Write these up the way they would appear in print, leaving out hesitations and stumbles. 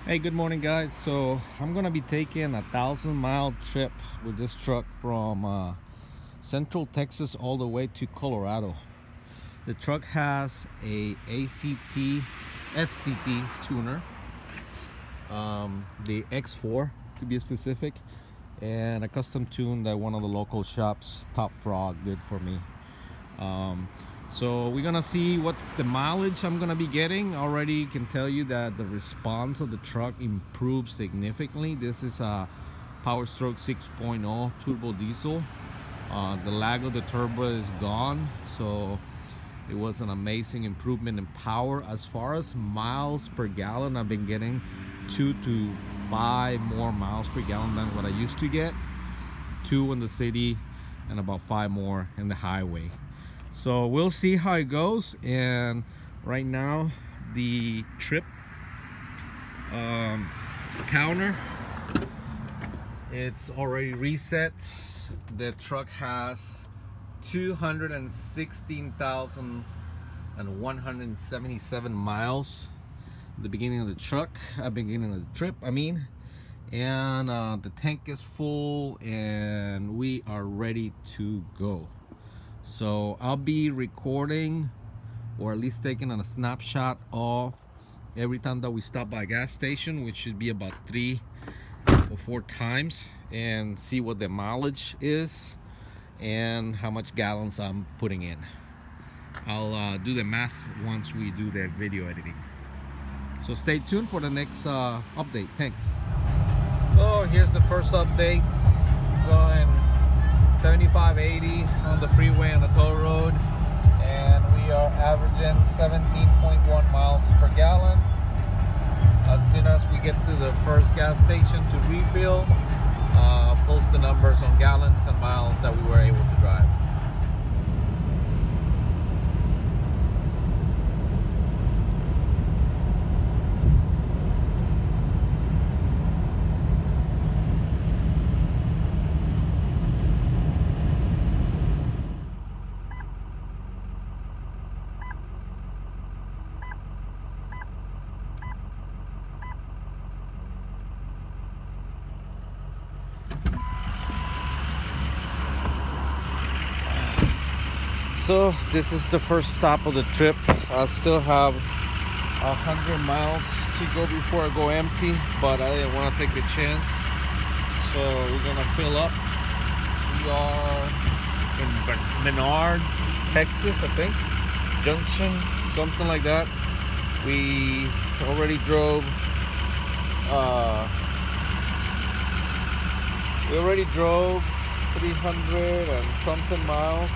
Hey, good morning guys. So I'm gonna be taking a 1,000-mile trip with this truck from Central Texas all the way to Colorado. The truck has a SCT tuner, the X4 to be specific, and a custom tune that one of the local shops, Top Frog, did for me. So we're gonna see what's the mileage I'm gonna be getting. Already can tell you that the response of the truck improved significantly. This is a PowerStroke 6.0 turbo diesel. The lag of the turbo is gone, so it was an amazing improvement in power. As far as miles per gallon, I've been getting 2 to 5 more miles per gallon than what I used to get. 2 in the city and about 5 more in the highway. So we'll see how it goes. And right now the trip counter, it's already reset. The truck has 216,177 miles at the beginning of the beginning of the trip, and the tank is full and we are ready to go. So I'll be recording, or at least taking a snapshot of every time that we stop by a gas station, which should be about 3 or 4 times, and see what the mileage is and how much gallons I'm putting in. I'll do the math once we do the video editing. So stay tuned for the next update. Thanks. So here's the first update. Going 75-80 on the freeway on the toll road, and we are averaging 17.1 miles per gallon. As soon as we get to the first gas station to refill, post the numbers on gallons and miles that we were able to drive. So this is the first stop of the trip. I still have 100 miles to go before I go empty, but I didn't want to take the chance. So we're gonna fill up. We are in Menard, Texas, I think. Junction, something like that. We already drove 300 and something miles.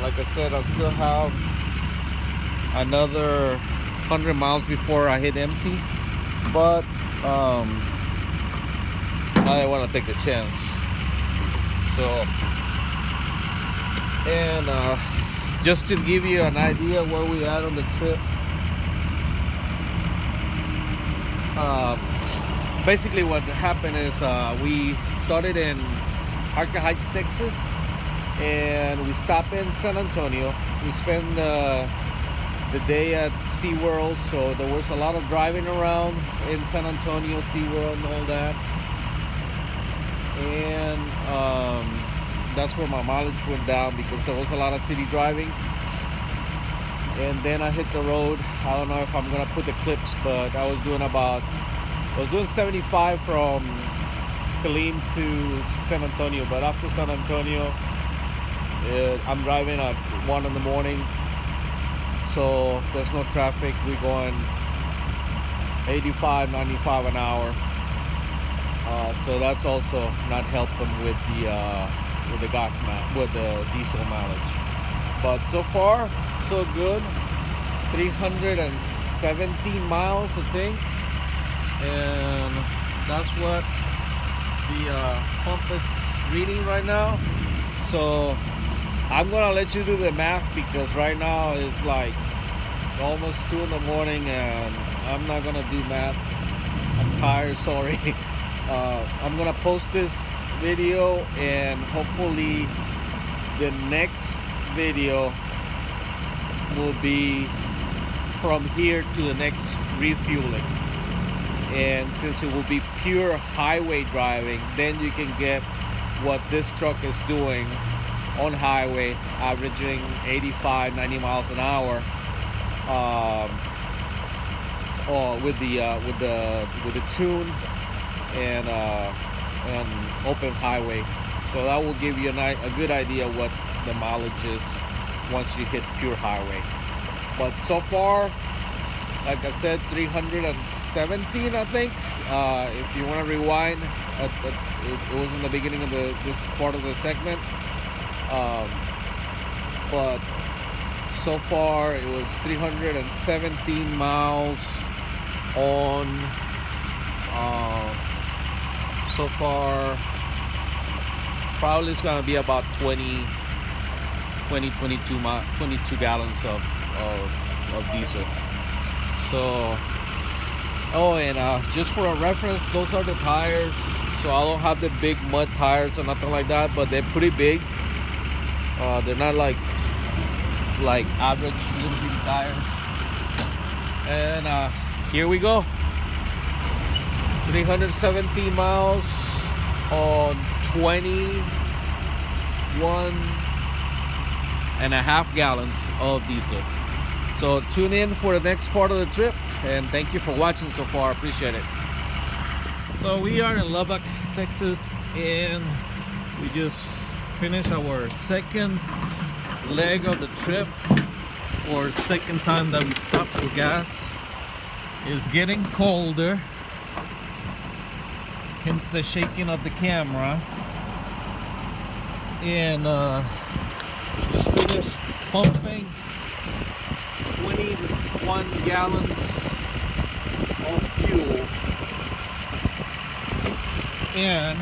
Like I said, I still have another 100 miles before I hit empty, but I didn't want to take the chance. So, and just to give you an idea where we at on the trip, basically what happened is we started in Arca Heights, Texas, and we stopped in San Antonio. We spent the day at SeaWorld, so there was a lot of driving around in San Antonio, SeaWorld and all that. And that's where my mileage went down, because there was a lot of city driving. And then I hit the road. I don't know if I'm gonna put the clips, but I was doing 75 from Killeen to San Antonio, but after San Antonio, I'm driving at 1 in the morning, so there's no traffic. We're going 85, 95 an hour. So that's also not helping with the diesel mileage. But so far, so good. 317 miles, I think, and that's what the pump is reading right now. So I'm gonna let you do the math, because right now it's like almost 2 in the morning and I'm not gonna do math. I'm tired, sorry. I'm gonna post this video, and hopefully the next video will be from here to the next refueling. And since it will be pure highway driving, then you can get what this truck is doing on highway, averaging 85, 90 miles an hour, or with the tune and open highway. So that will give you a good idea what the mileage is once you hit pure highway. But so far, like I said, 317, I think. If you want to rewind, it was in the beginning of this part of the segment. But so far, it was 317 miles on. So far, probably it's gonna be about 22 gallons of diesel. So, oh, and just for a reference, those are the tires. So I don't have the big mud tires or nothing like that, but they're pretty big. They're not like average little bitty tires. And here we go. 317 miles on 21.5 gallons of diesel. So tune in for the next part of the trip, and thank you for watching so far. Appreciate it. So we are in Lubbock, Texas, and we just finished our second leg of the trip, or second time that we stopped for gas. It's getting colder, hence the shaking of the camera. And just finished pumping 21 gallons of fuel, and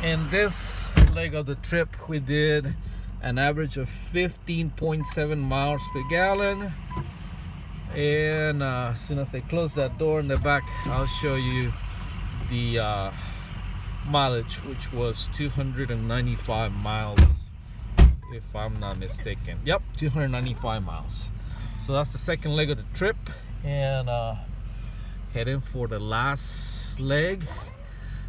in this leg of the trip we did an average of 15.7 miles per gallon. And as soon as I close that door in the back, I'll show you the mileage, which was 295 miles, if I'm not mistaken. Yep, 295 miles. So that's the second leg of the trip, and heading for the last leg.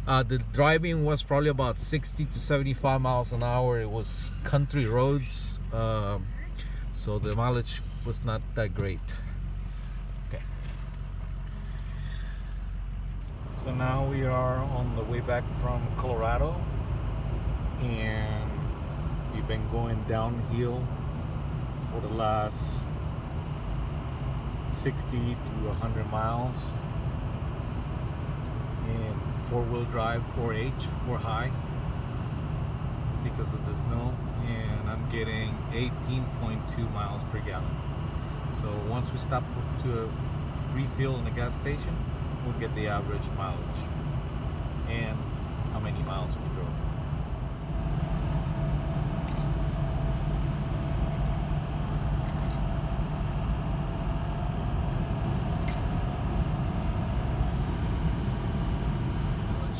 The driving was probably about 60 to 75 miles an hour. It was country roads, so the mileage was not that great. Okay. So now we are on the way back from Colorado, and we've been going downhill for the last 60 to 100 miles. And four-wheel drive, 4H, 4 high, because of the snow, and I'm getting 18.2 miles per gallon. So once we stop to refuel in the gas station, we'll get the average mileage and how many miles we drove.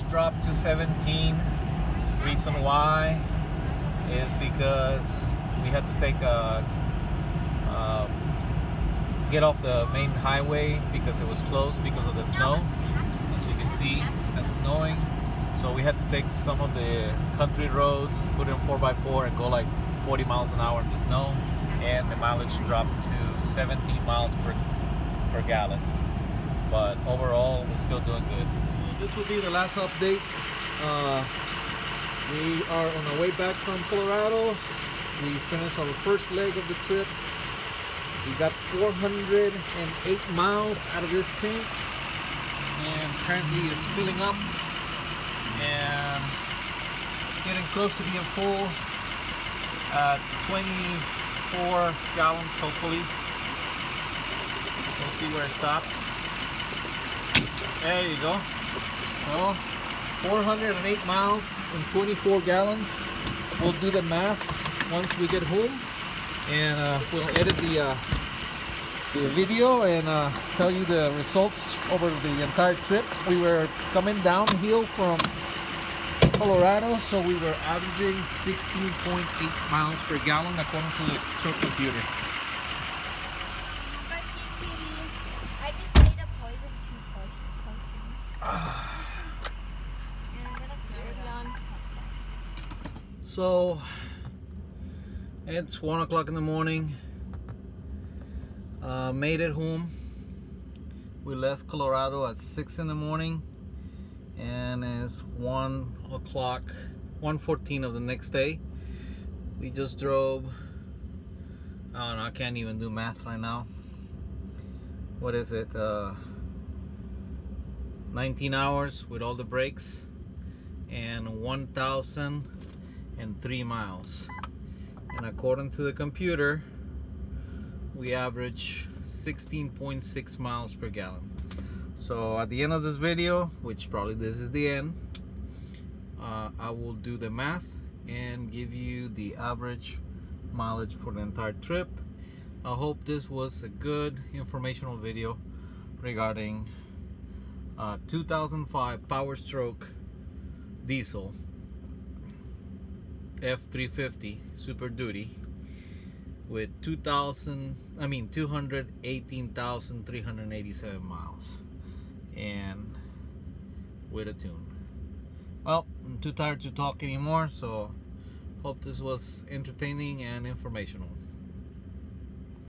Dropped to 17. Reason why is because we had to take get off the main highway because it was closed because of the snow. As you can see, it's been snowing, so we had to take some of the country roads, put in 4x4 and go like 40 miles an hour in the snow, and the mileage dropped to 17 miles per gallon. But overall, we're still doing good. This will be the last update. We are on our way back from Colorado. We finished our first leg of the trip. We got 408 miles out of this tank, and currently it's filling up and getting close to being full at 24 gallons hopefully. We'll see where it stops. There you go. So 408 miles and 24 gallons. We'll do the math once we get home, and we'll edit the video and tell you the results over the entire trip. We were coming downhill from Colorado, so we were averaging 16.8 miles per gallon according to the truck computer. I just made a poison potion. And I'm gonna carry on. So it's 1 o'clock in the morning. Made it home. We left Colorado at 6 in the morning, and it's 1 o'clock, 1:14 of the next day. We just drove, I don't know, I can't even do math right now. What is it? 19 hours with all the breaks, and 1,003 miles. And according to the computer, we average 16.6 miles per gallon. So at the end of this video, which probably this is the end, I will do the math and give you the average mileage for the entire trip. I hope this was a good informational video regarding 2005 PowerStroke diesel F350 Super Duty with 218,387 miles and with a tune. Well, I'm too tired to talk anymore, so hope this was entertaining and informational.